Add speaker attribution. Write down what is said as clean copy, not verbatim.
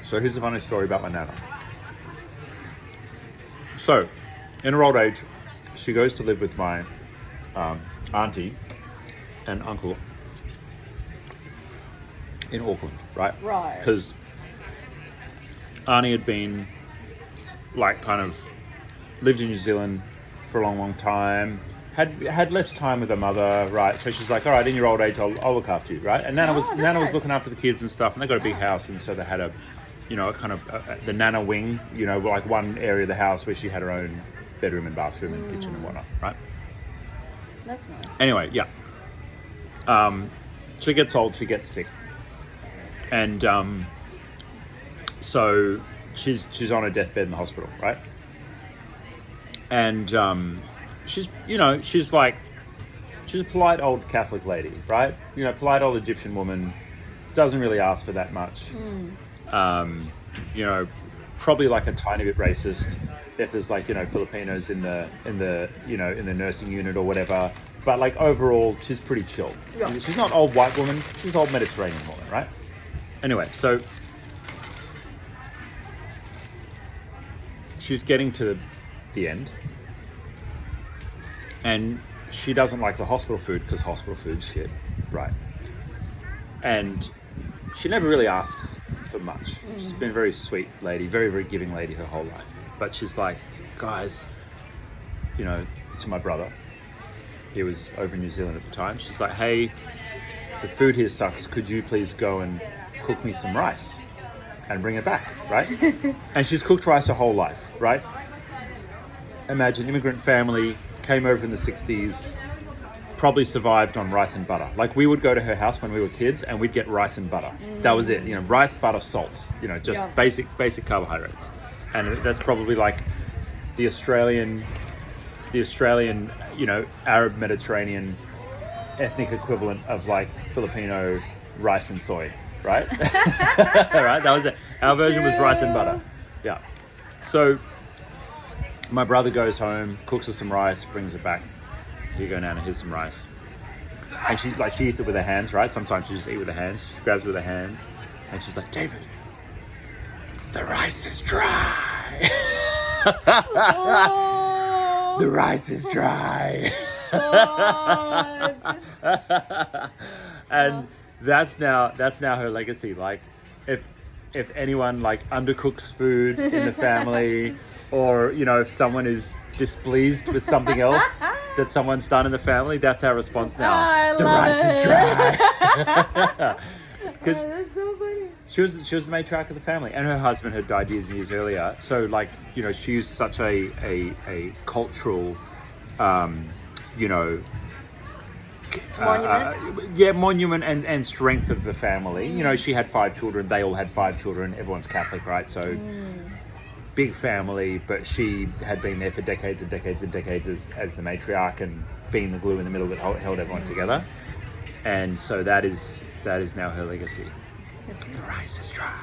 Speaker 1: So here's a funny story about my nana. So, in her old age, she goes to live with my auntie and uncle in Auckland, right?
Speaker 2: Right.
Speaker 1: Because Arnie had been, like, kind of lived in New Zealand for a long, long time, had less time with her mother, right? So she's like, all right, in your old age, I'll look after you, right? And Nana was
Speaker 2: nice.
Speaker 1: looking after the kids and stuff, and they got a big house, and so they had a kind of the Nana wing, like one area of the house where she had her own bedroom and bathroom and kitchen and whatnot, right?
Speaker 2: That's nice.
Speaker 1: Anyway, yeah. She gets old, she gets sick, and so she's on her deathbed in the hospital, right? And she's a polite old Catholic lady, right? Polite old Egyptian woman, doesn't really ask for that much. Probably like a tiny bit racist if there's like Filipinos in the nursing unit or whatever. But like overall, she's pretty chill.
Speaker 2: Yeah.
Speaker 1: She's not old white woman. She's old Mediterranean woman, right? Anyway, so she's getting to the end, and she doesn't like the hospital food because hospital food's shit, right? And she never really asks for much. She's been a very sweet lady, very, very giving lady her whole life. But she's like, guys, to my brother, he was over in New Zealand at the time. She's like, hey, the food here sucks. Could you please go and cook me some rice and bring it back, right? And she's cooked rice her whole life, right? Imagine, immigrant family, came over in the 60s, probably survived on rice and butter. Like we would go to her house when we were kids and we'd get rice and butter. That was it, rice, butter, salt, just basic carbohydrates. And that's probably like the Australian, Arab Mediterranean ethnic equivalent of like Filipino rice and soy, right? Right, that was it. Our version was rice and butter. Yeah. So my brother goes home, cooks her some rice, brings it back. Here you go, Nana, here's some rice. And she eats it with her hands, right? Sometimes she just eats with her hands. She grabs it with her hands and she's like, David, the rice is dry.
Speaker 2: Oh,
Speaker 1: the rice is dry. And that's now her legacy. Like if anyone like undercooks food in the family, or if someone is displeased with something else that someone's done in the family, that's our response now. The rice is dry. Because
Speaker 2: that's so funny.
Speaker 1: she was the matriarch of the family, and her husband had died years and years earlier. So like she's such a cultural monument and strength of the family. She had 5 children. They all had 5 children. Everyone's Catholic, right? So big family, but she had been there for decades and decades and decades as the matriarch and being the glue in the middle that held everyone together. And so that is now her legacy. The rice is dry.